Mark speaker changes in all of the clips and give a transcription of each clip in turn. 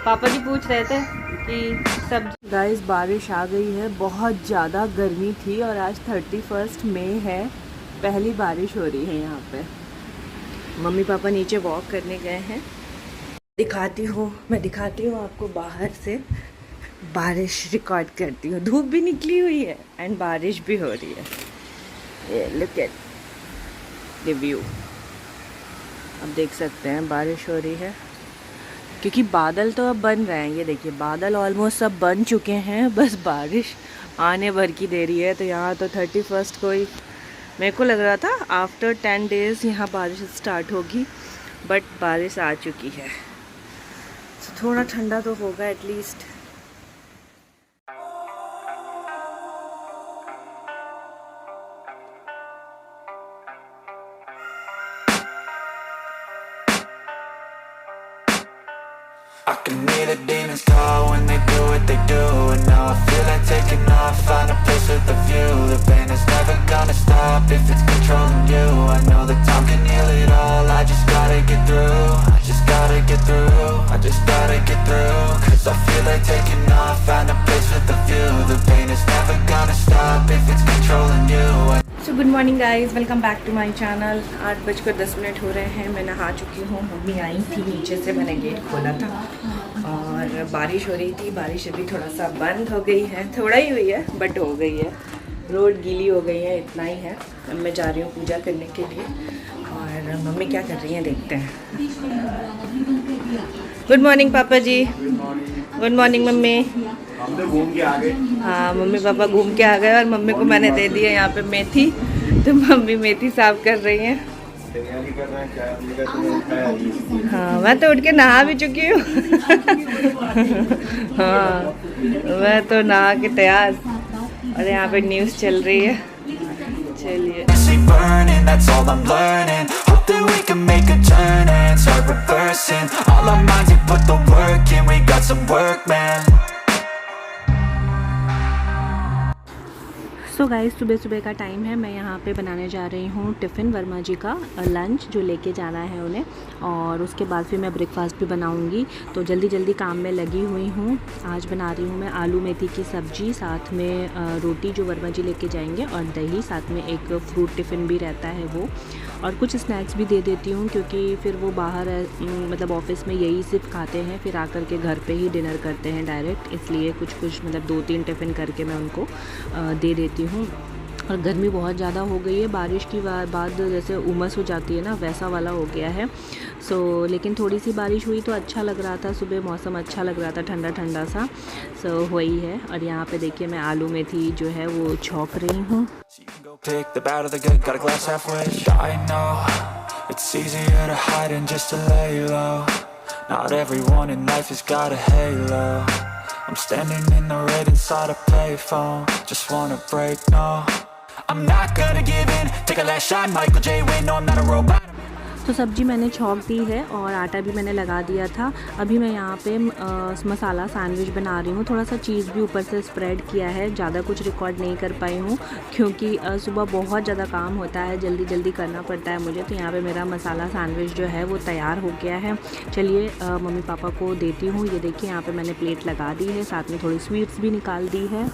Speaker 1: पापा जी पूछ रहे थे कि सब गाइस बारिश आ गई है। बहुत ज़्यादा गर्मी थी और आज 31 मई है, पहली बारिश हो रही है यहाँ पे। मम्मी पापा नीचे वॉक करने गए हैं। मैं दिखाती हूँ आपको बाहर से बारिश रिकॉर्ड करती हूँ। धूप भी निकली हुई है एंड बारिश भी हो रही है। ये लुक एट द व्यू। अब देख सकते हैं बारिश हो रही है क्योंकि बादल तो अब बन रहे हैं। ये देखिए बादल ऑलमोस्ट सब बन चुके हैं, बस बारिश आने भर की देरी है। तो यहाँ तो 31 को ही मेरे को लग रहा था आफ्टर 10 डेज़ यहाँ बारिश स्टार्ट होगी, बट बारिश आ चुकी है। तो थोड़ा ठंडा तो होगा at least.
Speaker 2: I can hear the demons call when they do what they do. And now I feel like taking off, find a place with a view. The pain is never gonna stop if it's controlling you. I know that time can heal it all, I just gotta get through. I just gotta get through, I just gotta get through. Cause I feel like taking off, find a place with a view. The pain is never gonna stop if it's controlling you.
Speaker 1: So good morning guys, welcome back to my channel. 8:10 हो रहे हैं। मैं नहा चुकी हूँ। Mummy आई थी नीचे से, मैंने गेट खोला था और बारिश हो रही थी। बारिश अभी थोड़ा सा बंद हो गई है, थोड़ा ही हुई है बट हो गई है। रोड गीली हो गई है, इतना ही है। अब मैं जा रही हूँ पूजा करने के लिए और मम्मी क्या कर रही हैं देखते हैं। गुड मॉर्निंग पापा जी। Good morning mummy.
Speaker 3: हम तो घूम के आ गए।
Speaker 1: हाँ मम्मी पापा घूम के आ गए और मम्मी को मैंने दे दी है यहाँ पे मेथी। तो मम्मी मेथी साफ कर रही हैं।
Speaker 3: तैयारी कर रहे हैं, चाय हमने कहा तुम्हें खाया।
Speaker 1: हाँ मैं तो उठ के नहा भी चुकी हूँ। हाँ मैं तो नहा के तैयार और यहाँ पे न्यूज़ चल रही है। चलिए
Speaker 2: burning, that's all I'm learning. Hope that we can make a turn and start reversing all our minds and put the work in. We got some work, man.
Speaker 1: So guys सुबह सुबह का time है। मैं यहाँ पे बनाने जा रही हूँ टिफ़िन वर्मा जी का लंच जो लेके जाना है उन्हें, और उसके बाद फिर मैं ब्रेकफास्ट भी बनाऊँगी। तो जल्दी जल्दी काम में लगी हुई हूँ। आज बना रही हूँ मैं आलू मेथी की सब्ज़ी, साथ में रोटी जो वर्मा जी लेके जाएंगे और दही, साथ में एक फ्रूट टिफ़िन भी रहता है वो, और कुछ स्नैक्स भी दे देती हूँ क्योंकि फिर वो बाहर मतलब ऑफिस में यही सिर्फ खाते हैं, फिर आकर के घर पे ही डिनर करते हैं डायरेक्ट। इसलिए कुछ मतलब 2-3 टिफ़िन करके मैं उनको दे देती हूँ। और गर्मी बहुत ज़्यादा हो गई है, बारिश की बाद जैसे उमस हो जाती है ना, वैसा वाला हो गया है। लेकिन थोड़ी सी बारिश हुई तो अच्छा लग रहा था। सुबह मौसम अच्छा लग रहा था, ठंडा ठंडा सा। वही है। और यहाँ पे देखिए मैं आलू मेथी जो है वो छौंक रही हूँ।
Speaker 2: Pick the bad or the good, got a glass halfway. I know it's easier to hide than just to lay low. Not everyone in life has got a halo. I'm standing in the red inside a payphone. Just wanna break, no. I'm not gonna give in. Take a last shot, Michael J. Win. No, I'm not a robot.
Speaker 1: तो सब्ज़ी मैंने छौंक दी है और आटा भी मैंने लगा दिया था। अभी मैं यहाँ पे मसाला सैंडविच बना रही हूँ। थोड़ा सा चीज़ भी ऊपर से स्प्रेड किया है। ज़्यादा कुछ रिकॉर्ड नहीं कर पाई हूँ क्योंकि सुबह बहुत ज़्यादा काम होता है, जल्दी जल्दी करना पड़ता है मुझे। तो यहाँ पे मेरा मसाला सैंडविच जो है वो तैयार हो गया है। चलिए मम्मी पापा को देती हूँ। ये देखिए यहाँ पर मैंने प्लेट लगा दी है, साथ में थोड़ी स्वीट्स भी निकाल दी है।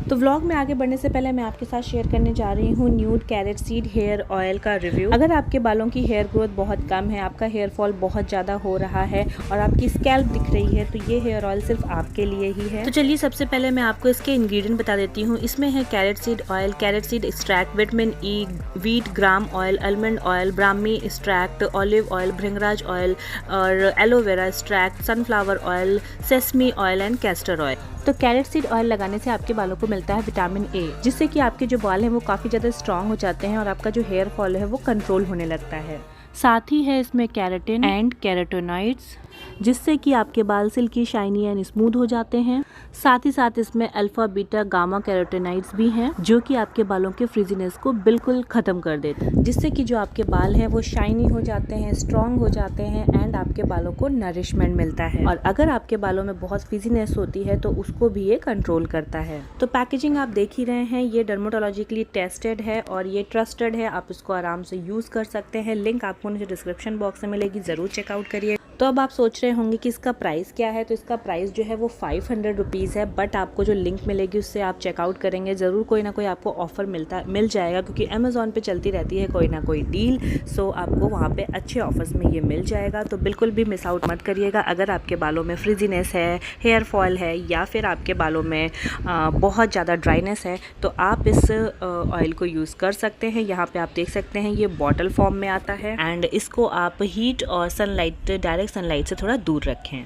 Speaker 1: तो व्लॉग में आगे बढ़ने से पहले मैं आपके साथ शेयर करने जा रही हूँ nude carrot seed hair oil का रिव्यू। अगर आपके बालों की हेयर ग्रोथ बहुत कम है, आपका हेयर फॉल बहुत ज़्यादा हो रहा है और आपकी स्कैल्प दिख रही है, तो ये हेयर ऑयल सिर्फ आपके लिए ही है। तो चलिए सबसे पहले मैं आपको इसके इंग्रेडिएंट बता देती हूँ। इसमें है carrot seed oil, carrot seed extract, vitamin E, wheat germ oil, almond oil, brahmi extract, olive oil, bhringraj oil और aloe vera extract, sunflower oil, sesame oil and castor oil. तो कैरेट सीड ऑयल लगाने से आपके बालों को मिलता है विटामिन ए, जिससे कि आपके जो बाल हैं वो काफ़ी ज़्यादा स्ट्रांग हो जाते हैं और आपका जो हेयर फॉल है वो कंट्रोल होने लगता है। साथ ही है इसमें कैरेटिन एंड कैरोटीनॉइड्स, जिससे कि आपके बाल सिल्की, शाइनी एंड स्मूथ हो जाते हैं। साथ ही साथ इसमें अल्फा, बीटा, गामा कैरोटीनॉइड्स भी हैं, जो कि आपके बालों के फ्रिजीनेस को बिल्कुल ख़त्म कर देते हैं, जिससे कि जो आपके बाल हैं वो शाइनी हो जाते हैं, स्ट्रॉन्ग हो जाते हैं एंड आपके बालों को नरिशमेंट मिलता है। और अगर आपके बालों में बहुत फ्रिजीनेस होती है तो उसको भी ये कंट्रोल करता है। तो पैकेजिंग आप देख ही रहे हैं, ये डर्मेटोलॉजिकली टेस्टेड है और ये ट्रस्टेड है। आप इसको आराम से यूज़ कर सकते हैं। लिंक आपको नीचे डिस्क्रिप्शन बॉक्स में मिलेगी, ज़रूर चेकआउट करिए। तो अब आप सोच रहे रहे होंगे कि इसका प्राइस क्या है, तो इसका प्राइस जो है वो 500 रुपीज़ है, बट आपको जो लिंक मिलेगी उससे आप चेकआउट करेंगे ज़रूर कोई ना कोई आपको ऑफ़र मिल जाएगा, क्योंकि अमेज़ॉन पे चलती रहती है कोई ना कोई डील। सो आपको वहाँ पे अच्छे ऑफ़र्स में ये मिल जाएगा, तो बिल्कुल भी मिस आउट मत करिएगा। अगर आपके बालों में फ्रिजीनेस है, हेयर फॉल है, या फिर आपके बालों में बहुत ज़्यादा ड्राइनेस है, तो आप इस ऑयल को यूज़ कर सकते हैं। यहाँ पे आप देख सकते हैं ये बॉटल फॉर्म में आता है, एंड इसको आप हीट और सनलाइट, डायरेक्ट सनलाइट से थोड़ा दूर रखें।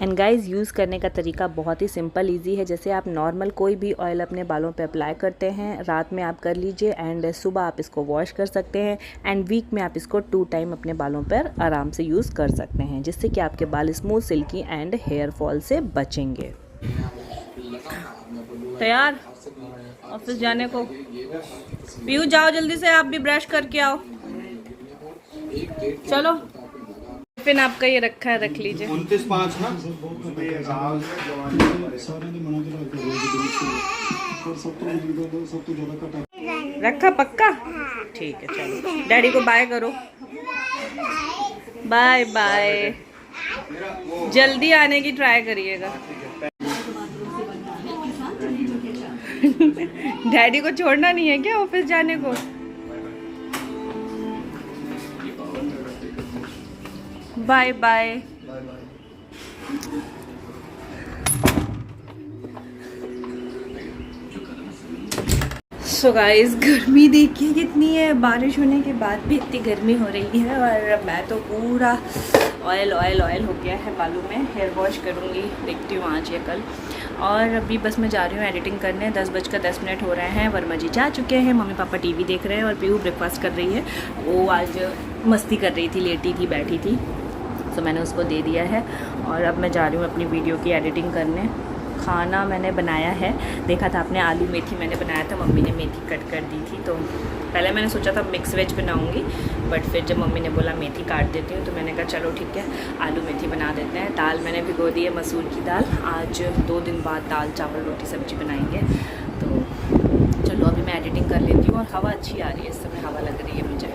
Speaker 1: एंड गाइज़, यूज़ करने का तरीका बहुत ही सिंपल इजी है। जैसे आप नॉर्मल कोई भी ऑयल अपने बालों पे अप्लाई करते हैं, रात में आप कर लीजिए एंड सुबह आप इसको वॉश कर सकते हैं, एंड वीक में आप इसको 2 टाइम अपने बालों पर आराम से यूज़ कर सकते हैं, जिससे कि आपके बाल smooth, silky and hair fall से बचेंगे। तैयार ऑफिस जाने को? पीयू जाओ जल्दी से, आप भी ब्रश करके आओ। चलो, टिफिन आपका ये रखा है, रख लीजिए।
Speaker 3: 29/5 ना
Speaker 1: रखा पक्का? ठीक है, चलो डैडी को बाय करो। बाय बाय, जल्दी आने की ट्राई करिएगा। डैडी को छोड़ना नहीं है क्या ऑफिस जाने को? Bye bye. सो गाइस, गर्मी देखिए कितनी है, बारिश होने के बाद भी इतनी गर्मी हो रही है, और मैं तो पूरा ऑयल ऑयल ऑयल हो गया है बालों में। हेयर वॉश करूँगी, देखती हूँ आज या कल। और अभी बस मैं जा रही हूँ एडिटिंग करने। 10:10 हो रहे हैं। वर्मा जी जा चुके हैं, मम्मी पापा टीवी देख रहे हैं, और पीयू ब्रेकफास्ट कर रही है। वो आज मस्ती कर रही थी, लेटी थी, बैठी थी, तो मैंने उसको दे दिया है। और अब मैं जा रही हूँ अपनी वीडियो की एडिटिंग करने। खाना मैंने बनाया है, देखा था आपने, आलू मेथी मैंने बनाया था, मम्मी ने मेथी कट कर दी थी। तो पहले मैंने सोचा था मिक्स वेज बनाऊंगी, बट फिर जब मम्मी ने बोला मेथी काट देती हूँ, तो मैंने कहा चलो ठीक है, आलू मेथी बना देते हैं। दाल मैंने भिगो दी है, मसूर की दाल। आज 2 दिन बाद दाल चावल रोटी सब्जी बनाएंगे। तो चलो अभी मैं एडिटिंग कर लेती हूँ। और हवा अच्छी आ रही है, इस समय हवा लग रही है मुझे।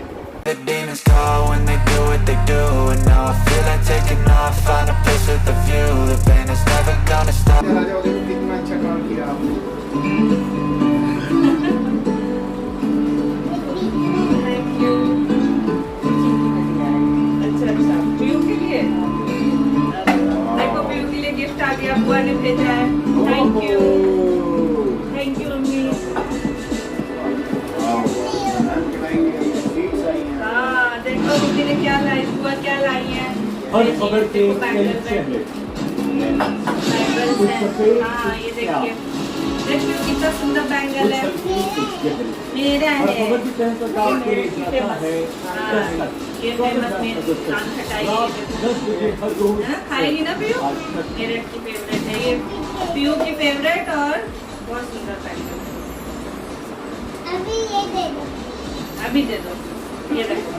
Speaker 2: The demons call when they do what they do, and now I feel like taking off, find a place with a view. The pain is never gonna stop.
Speaker 3: कितना अच्छा काम किया आपने।
Speaker 1: अच्छा, पीयू के लिए देखो, पीयू के लिए गिफ्ट आ गया, बुआ ने भेजा है। Thank you mummy. हाँ देखो मम्मी ने क्या लाई, बुआ क्या लाई है। हाँ ये देखिए, देखिए कितना सुंदर बैंगल है, मेरा है। ये फेमस मेरी कान खटाई है, खाएगी ना पीयू? मेरे की फेवरेट है ये, पीयू की फेवरेट, और बहुत सुंदर बैंगल। अभी दे दो, ये देखो।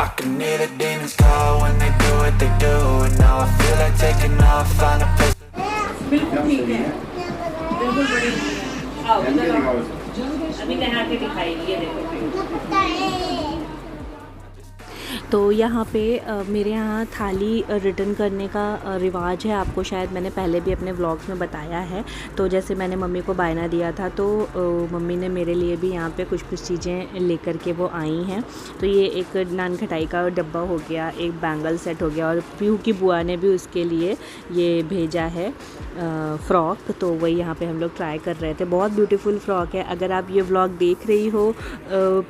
Speaker 2: I can hear the demons call when they do what they do, and now I feel like taking off, find a place.
Speaker 1: बिल्कुल ठीक है, बिल्कुल बड़ी है। आओ इधर आओ, अभी नहा के दिखाएगी, ये देखो। तो यहाँ पे मेरे यहाँ थाली रिटर्न करने का रिवाज है, आपको शायद मैंने पहले भी अपने व्लॉग्स में बताया है। तो जैसे मैंने मम्मी को बायना दिया था, तो मम्मी ने मेरे लिए भी यहाँ पे कुछ चीज़ें लेकर के वो आई हैं। तो ये एक नान खटाई का डब्बा हो गया, एक बैंगल सेट हो गया, और पीयू की बुआ ने भी उसके लिए ये भेजा है फ़्रॉक। तो वही यहाँ पे हम लोग ट्राई कर रहे थे, बहुत ब्यूटीफुल फ़्रॉक है। अगर आप ये व्लॉग देख रही हो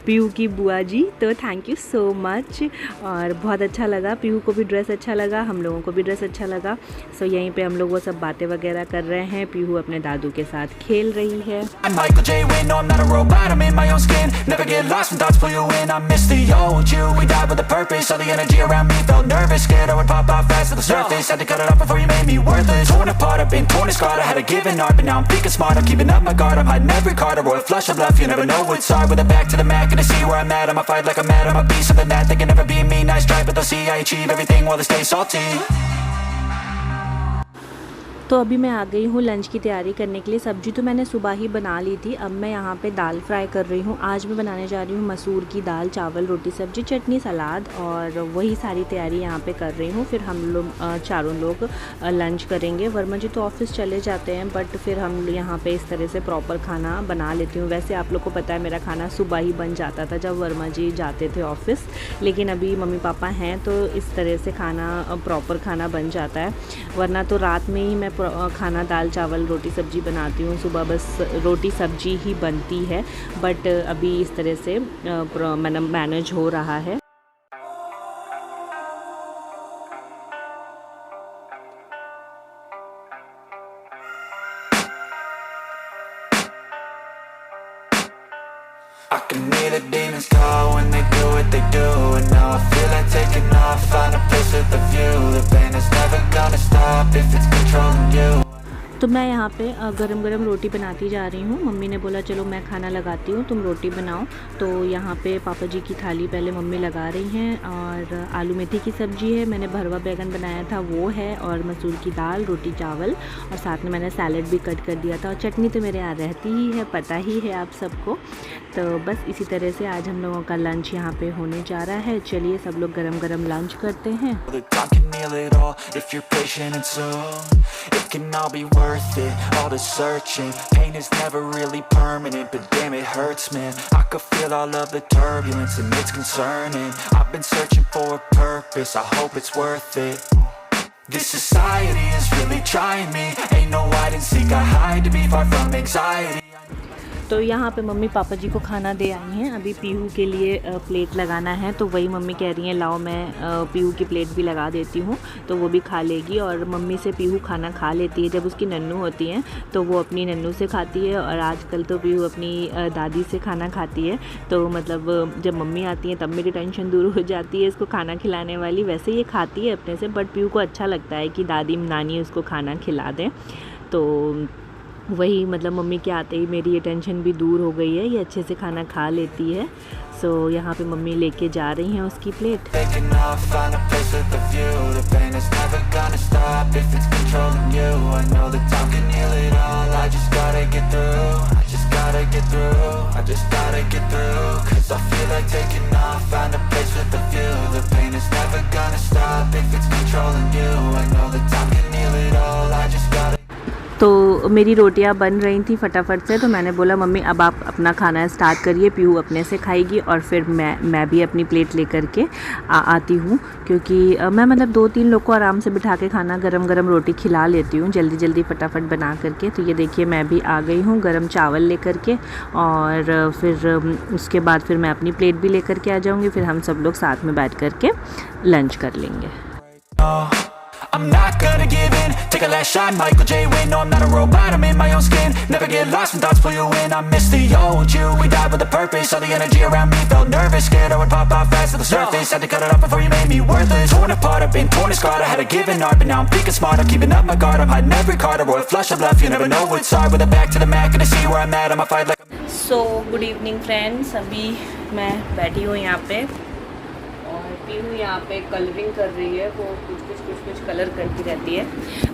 Speaker 1: पीयू की बुआ जी, तो थैंक यू सो मच। और बहुत अच्छा लगा, पीहू को भी ड्रेस अच्छा लगा, हम लोगों को भी ड्रेस अच्छा लगा। सो यहीं पे हम लोग वो सब बातें वगैरह कर रहे हैं, पीहू अपने दादू के साथ खेल रही है।
Speaker 2: Nice try, but they'll see I achieve everything while they stay salty.
Speaker 1: तो अभी मैं आ गई हूँ लंच की तैयारी करने के लिए। सब्जी तो मैंने सुबह ही बना ली थी, अब मैं यहाँ पे दाल फ्राई कर रही हूँ। आज मैं बनाने जा रही हूँ मसूर की दाल, चावल, रोटी, सब्जी, चटनी, सलाद, और वही सारी तैयारी यहाँ पे कर रही हूँ। फिर हम लोग चारों लोग लंच करेंगे। वर्मा जी तो ऑफिस चले जाते हैं, बट फिर हम यहाँ पे इस तरह से प्रॉपर खाना बना लेती हूँ। वैसे आप लोग को पता है मेरा खाना सुबह ही बन जाता था जब वर्मा जी जाते थे ऑफिस, लेकिन अभी मम्मी पापा हैं तो इस तरह से खाना प्रॉपर खाना बन जाता है। वरना तो रात में ही मैं खाना दाल चावल रोटी सब्जी बनाती हूँ, सुबह बस रोटी सब्जी ही बनती है। बट अभी इस तरह से मैनेज हो रहा है।
Speaker 2: I can hear the demons call when they do what they do. And now I feel like taking off, find a place with a view. The pain is never gonna stop if it's controlling you.
Speaker 1: तो मैं यहाँ पे गरम गरम रोटी बनाती जा रही हूँ। मम्मी ने बोला चलो मैं खाना लगाती हूँ, तुम रोटी बनाओ। तो यहाँ पे पापा जी की थाली पहले मम्मी लगा रही हैं, और आलू मेथी की सब्ज़ी है, मैंने भरवा बैगन बनाया था वो है, और मसूर की दाल, रोटी, चावल, और साथ में मैंने सैलेड भी कट कर दिया था। और चटनी तो मेरे यहाँ रहती ही है, पता ही है आप सबको। तो बस इसी तरह से आज हम लोगों का लंच यहाँ पे होने जा रहा है। चलिए सब लोग गरम गरम लंच करते हैं।
Speaker 2: It can all be worth it, all the searching. Pain is never really permanent, but damn it hurts, man. I could feel all of the turbulence and it's concerning. I've been searching for a purpose, I hope it's worth it. This society is really trying me. Ain't no hide and seek, I hide to be far from anxiety.
Speaker 1: तो यहाँ पे mummy papa जी को खाना दे आई हैं। अभी पीहू के लिए plate लगाना है, तो वही मम्मी कह रही हैं लाओ मैं पीहू की प्लेट भी लगा देती हूँ, तो वो भी खा लेगी। और मम्मी से पीहू खाना खा लेती है, जब उसकी नन्नू होती हैं तो वो अपनी नन्नू से खाती है, और आजकल तो पीहू अपनी दादी से खाना खाती है। तो मतलब जब मम्मी आती हैं तब मेरी टेंशन दूर हो जाती है इसको खाना खिलाने वाली। वैसे ये खाती है अपने से, बट पीहू को अच्छा लगता है कि दादी नानी उसको खाना खिला दें। तो वही मतलब मम्मी के आते ही मेरी ये टेंशन भी दूर हो गई है, ये अच्छे से खाना खा लेती है। सो यहाँ पे मम्मी लेके जा रही हैं उसकी प्लेट। तो मेरी रोटियां बन रही थी फटाफट से, तो मैंने बोला मम्मी अब आप अपना खाना स्टार्ट करिए, पीहू अपने से खाएगी, और फिर मैं भी अपनी प्लेट लेकर के आती हूँ। क्योंकि मैं मतलब 2-3 लोग को आराम से बिठा के खाना गरम गरम रोटी खिला लेती हूँ जल्दी जल्दी फटाफट बना करके। तो ये देखिए मैं भी आ गई हूँ गरम चावल लेकर के, और फिर उसके बाद फिर मैं अपनी प्लेट भी लेकर के आ जाऊँगी। फिर हम सब लोग साथ में बैठ कर के लंच कर लेंगे।
Speaker 2: I'm not gonna give in, take a last shot, Michael J. Win. No, I'm not a robot, I'm in my own skin. Never get lost when thoughts pull you in. I miss the old you, we died with a purpose. All the energy around me felt nervous, scared I would pop out fast to the surface. Had to cut it off before you made me worthless. Torn apart, I've been torn and scarred. I had a given art, but now I'm thinking smart. I'm keeping up my guard, I'm hiding every card. A royal flush of love, you never know what's hard. With a back to the mat, gonna see where I'm at. I'ma fight like I'm...
Speaker 1: So good evening friends, अभी मैं बैठी हूँ यहाँ पे, और पीहू यहाँ पे colouring कर रही है। वो कुछ कलर करती रहती है।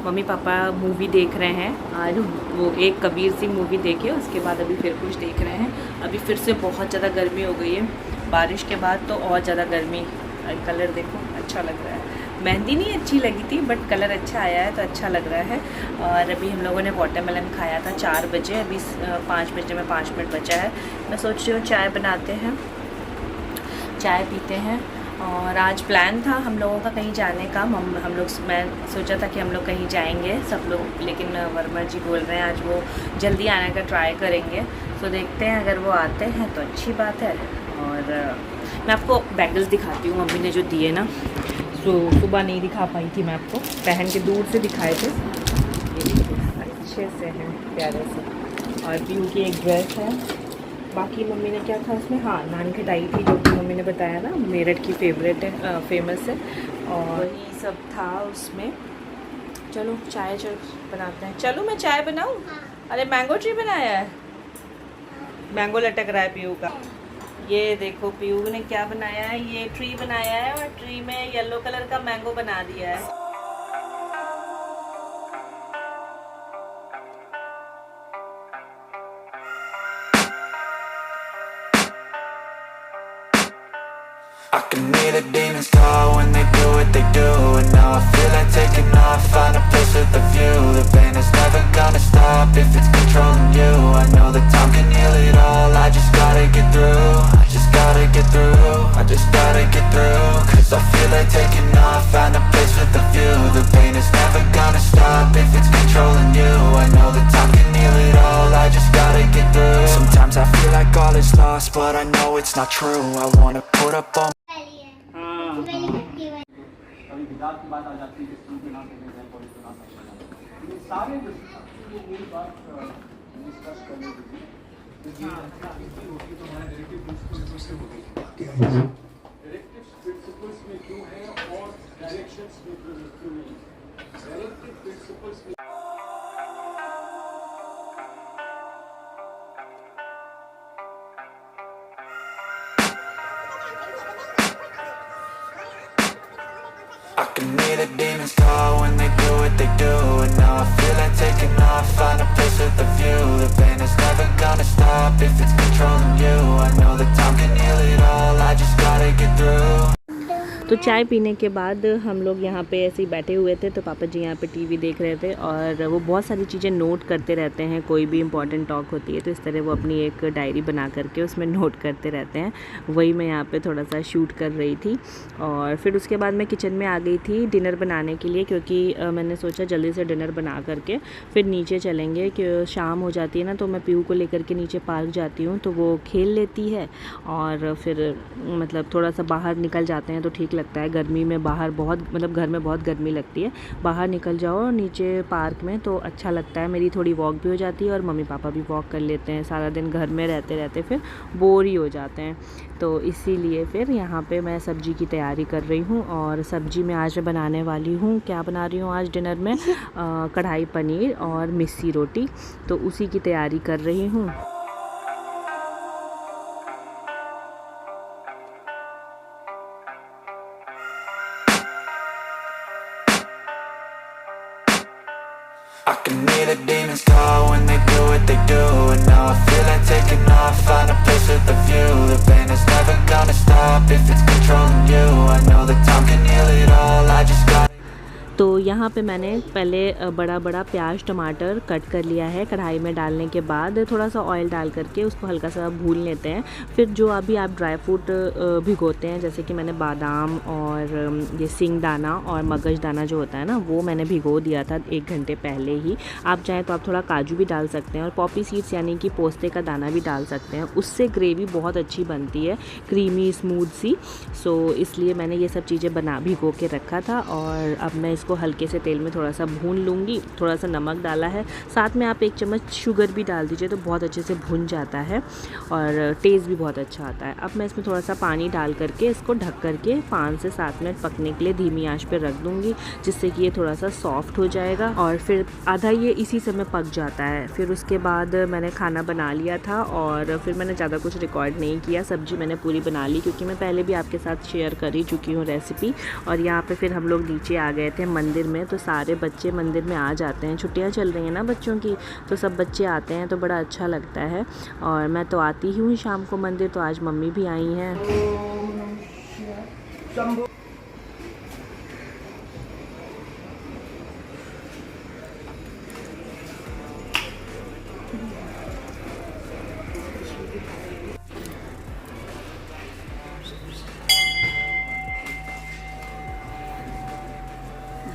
Speaker 1: मम्मी पापा मूवी देख रहे हैं, आज वो एक कबीर सिंह मूवी देखे, उसके बाद अभी फिर कुछ देख रहे हैं। अभी फिर से बहुत ज़्यादा गर्मी हो गई है, बारिश के बाद तो और ज़्यादा गर्मी। कलर देखो अच्छा लग रहा है। मेहंदी नहीं अच्छी लगी थी, बट कलर अच्छा आया है तो अच्छा लग रहा है। और अभी हम लोगों ने वाटरमेलन खाया था 4 बजे, अभी 5 बजे में 5 मिनट बचा है। मैं सोच रही हूँ चाय बनाते हैं, चाय पीते हैं। और आज प्लान था हम लोगों का कहीं जाने का। मैं सोचा था कि हम लोग कहीं जाएंगे सब लोग, लेकिन वर्मा जी बोल रहे हैं आज वो जल्दी आने का ट्राई करेंगे। तो देखते हैं, अगर वो आते हैं तो अच्छी बात है। और मैं आपको बैंगल्स दिखाती हूँ मम्मी ने जो दिए ना, तो सुबह नहीं दिखा पाई थी मैं आपको, पहन के दूर से दिखाए थे। ये देखिए अच्छे से हैं, प्यारे से। और पीयू की एक ड्रेस है। बाकी मम्मी ने क्या था उसमें, हाँ नान खटाई थी, जो कि मम्मी ने बताया ना मेरठ की फेवरेट है, फेमस है, और ये सब था उसमें। चलो चाय बनाते हैं। चलो मैं चाय बनाऊँ? अरे मैंगो ट्री बनाया है, मैंगो लटक रहा है पीयू का। ये देखो पीयू ने क्या बनाया है, ये ट्री बनाया है और ट्री में येलो कलर का मैंगो बना दिया है।
Speaker 2: I can hear the demons call when they do what they do. And now I feel like taking off, find a place with a view. The pain is never gonna stop if it's controlling you. I know that time can heal it all, I just gotta get through. I just gotta get through, I just gotta get through. Cause I feel like taking off, find a place with a view. The pain is never gonna stop if it's controlling you. I know that time can heal it all, I just gotta get through. Sometimes I feel like all is lost, but I know it's not true. I wanna put up all
Speaker 3: कभी विदात की बात आ जाती है कि school के नाम पे जाए, कॉलेज के नाम पे, ये सारे जो मेरी बात डिस्कस करने की थी होती तो हमारे डायरेक्टिव प्रिंसिपल्स से होगी, डायरेक्टिव प्रिंसिपल्स में क्यों है और डायरेक्शंस में क्यों नहीं। Directive principles
Speaker 2: I can hear the demons call when they do what they do. And now I feel like taking off, find a place with a view. The pain is never gonna stop if it's controlling you. I know that time can heal it all, I just gotta get through.
Speaker 1: तो चाय पीने के बाद हम लोग यहाँ पे ऐसे ही बैठे हुए थे, तो पापा जी यहाँ पे टीवी देख रहे थे और वो बहुत सारी चीज़ें नोट करते रहते हैं। कोई भी इम्पॉर्टेंट टॉक होती है तो इस तरह वो अपनी एक डायरी बना करके उसमें नोट करते रहते हैं। वही मैं यहाँ पे थोड़ा सा शूट कर रही थी और फिर उसके बाद मैं किचन में आ गई थी डिनर बनाने के लिए, क्योंकि मैंने सोचा जल्दी से डिनर बना करके फिर नीचे चलेंगे, कि शाम हो जाती है ना, तो मैं पीयू को लेकर के नीचे पार्क जाती हूँ तो वो खेल लेती है और फिर मतलब थोड़ा सा बाहर निकल जाते हैं तो ठीक लगता है। गर्मी में बाहर बहुत, मतलब घर में बहुत गर्मी लगती है, बाहर निकल जाओ नीचे पार्क में तो अच्छा लगता है। मेरी थोड़ी वॉक भी हो जाती है और मम्मी पापा भी वॉक कर लेते हैं। सारा दिन घर में रहते रहते फिर बोर ही हो जाते हैं, तो इसीलिए फिर यहाँ पे मैं सब्ज़ी की तैयारी कर रही हूँ। और सब्ज़ी में आज मैं बनाने वाली हूँ, क्या बना रही हूँ आज डिनर में, कढ़ाई पनीर और मिस्सी रोटी, तो उसी की तैयारी कर रही हूँ।
Speaker 2: I can hear the demons call when they do what they do. And now I feel like taking off, find a place with a view. The pain is never gonna stop if it's controlling you. I know that time can heal it all, I just gotta तो यहाँ पे मैंने पहले बड़ा बड़ा प्याज टमाटर cut कर लिया है। कढ़ाई में डालने के बाद थोड़ा सा ऑयल डाल करके उसको हल्का सा भून लेते हैं। फिर जो अभी आप ड्राई फ्रूट भिगोते हैं, जैसे कि मैंने बादाम और ये सिंग दाना और मगज दाना जो होता है ना, वो मैंने भिगो दिया था 1 घंटे पहले ही। आप चाहें तो आप थोड़ा काजू भी डाल सकते हैं और पॉपी सीड्स यानी कि पोस्ते का दाना भी डाल सकते हैं। उससे ग्रेवी बहुत अच्छी बनती है, क्रीमी स्मूथ सी। सो इसलिए मैंने ये सब चीज़ें भिगो के रखा था और अब मैं इसको हल्के से तेल में थोड़ा सा भून लूँगी। थोड़ा सा नमक डाला है, साथ में आप 1 चम्मच शुगर भी डाल दीजिए तो बहुत अच्छे से भुन जाता है और टेस्ट भी बहुत अच्छा आता है। अब मैं इसमें थोड़ा सा पानी डाल करके इसको ढक करके 5 से 7 मिनट पकने के लिए धीमी आंच पे रख दूँगी, जिससे कि ये थोड़ा सा सॉफ्ट हो जाएगा और फिर आधा ये इसी समय पक जाता है। फिर उसके बाद मैंने खाना बना लिया था और फिर मैंने ज़्यादा कुछ रिकॉर्ड नहीं किया। सब्ज़ी मैंने पूरी बना ली क्योंकि मैं पहले भी आपके साथ शेयर कर ही चुकी हूँ रेसिपी। और यहाँ पे फिर हम लोग नीचे आ गए थे मंदिर में, तो सारे बच्चे मंदिर में आ जाते हैं। छुट्टियाँ चल रही हैं ना बच्चों की, तो सब बच्चे आते हैं तो बड़ा अच्छा लगता है। और मैं तो आती ही हूँ शाम को मंदिर, तो आज मम्मी भी आई हैं।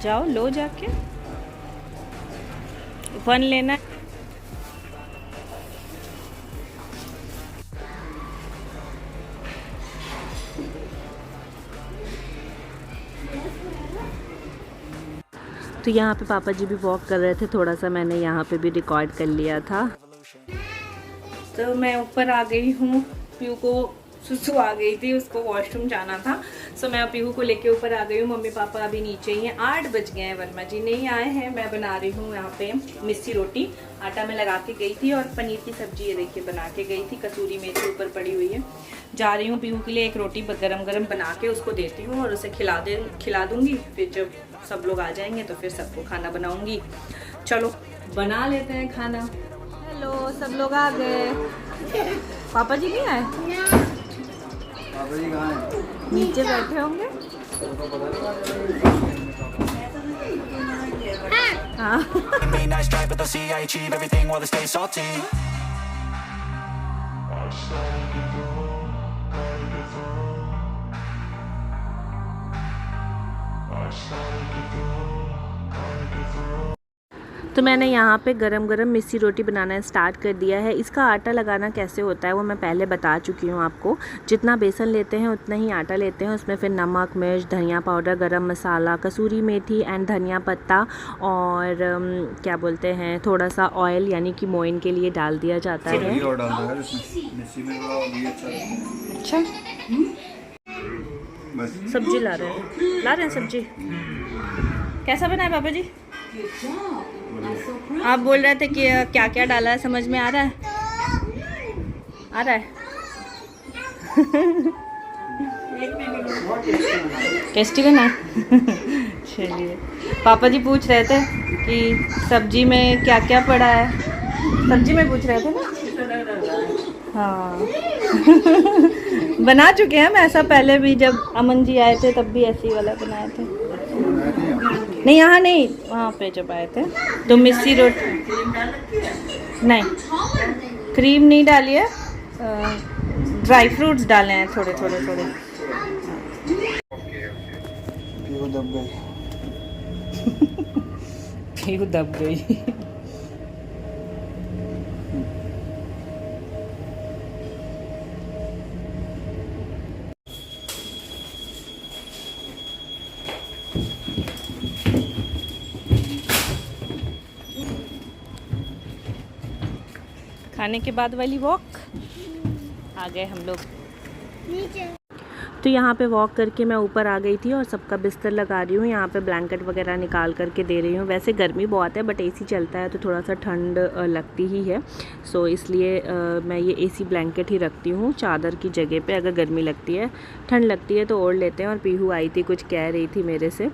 Speaker 2: जाओ लो जाके फन लेना।
Speaker 1: तो यहाँ पे पापा जी भी वॉक कर रहे थे, थोड़ा सा मैंने यहाँ पे भी रिकॉर्ड कर लिया था। तो मैं ऊपर आ गई हूँ, पीहू को सुसु आ गई थी, उसको वॉशरूम जाना था। सो मैं पीहू को लेके ऊपर आ गई हूँ। मम्मी पापा अभी नीचे ही हैं, 8 बज गए हैं, वर्मा जी नहीं आए हैं। मैं बना रही हूँ यहाँ पे मिस्सी रोटी, आटा में लगा के गई थी, और पनीर की सब्जी ये देखिए बना के गई थी, कसूरी मेथी ऊपर पड़ी हुई है। जा रही हूँ पीहू के लिए एक रोटी गरम गरम बना के उसको देती हूँ, और उसे खिला दूँगी। फिर जब सब लोग आ जाएंगे तो फिर सबको खाना बनाऊँगी। चलो बना लेते हैं खाना। हेलो, सब लोग आ गए। पापा जी नहीं आए?
Speaker 3: पापा जी कहाँ हैं?
Speaker 1: नीचे बैठे होंगे। हाँ। तो मैंने यहाँ पे गरम गरम मिस्सी रोटी बनाना स्टार्ट कर दिया है। इसका आटा लगाना कैसे होता है वो मैं पहले बता चुकी हूँ आपको। जितना बेसन लेते हैं उतना ही आटा लेते हैं, उसमें फिर नमक, मिर्च, धनिया पाउडर, गरम मसाला, कसूरी मेथी एंड धनिया पत्ता, और क्या बोलते हैं, थोड़ा सा ऑयल यानी कि मोइन के लिए डाल दिया जाता है। अच्छा, सब्जी ला रहे हैं सब्जी। कैसा बना है पापा जी? आप बोल रहे थे कि क्या क्या डाला है, समझ में आ रहा है? आ रहा है? टेस्टी बना है। चलिए, पापा जी पूछ रहे थे कि सब्जी में क्या क्या पड़ा है, सब्जी में पूछ रहे थे ना। हाँ। बना चुके हैं, मैं ऐसा पहले भी जब अमन जी आए थे तब भी ऐसे वाला बनाए थे। नहीं, यहाँ नहीं, वहाँ पे जब आए थे तो मिस्सी रोटी नहीं, क्रीम नहीं डाली है, ड्राई फ्रूट्स डाले हैं थोड़े थोड़े थोड़े।
Speaker 3: पीहू दब गई।
Speaker 1: पीहू दब गई। खाने के बाद वाली वॉक, आ गए हम लोग नीचे। तो यहाँ पे वॉक करके मैं ऊपर आ गई थी और सबका बिस्तर लगा रही हूँ। यहाँ पे ब्लैंकेट वगैरह निकाल करके दे रही हूँ। वैसे गर्मी बहुत है बट एसी चलता है तो थोड़ा सा ठंड लगती ही है। सो इसलिए मैं ये एसी ब्लैंकेट ही रखती हूँ चादर की जगह पे। अगर गर्मी लगती है, ठंड लगती है तो ओढ़ लेते हैं। और पीहू आई थी, कुछ कह रही थी मेरे से।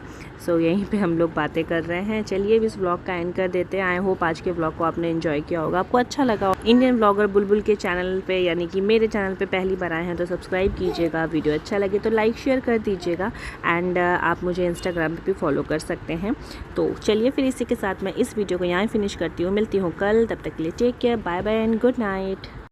Speaker 1: सो यहीं पे हम लोग बातें कर रहे हैं। चलिए इस व्लॉग का एंड कर देते हैं। आई होप आज के व्लॉग को आपने एंजॉय किया होगा, आपको अच्छा लगा। इंडियन व्लॉगर बुलबुल के चैनल पे यानी कि मेरे चैनल पे पहली बार आए हैं तो सब्सक्राइब कीजिएगा। वीडियो अच्छा लगे तो लाइक शेयर कर दीजिएगा। एंड आप मुझे इंस्टाग्राम पे भी फॉलो कर सकते हैं। तो चलिए फिर इसी के साथ मैं इस वीडियो को यहाँ फिनिश करती हूँ। मिलती हूँ कल, तब तक के लिए take care, bye bye and good night.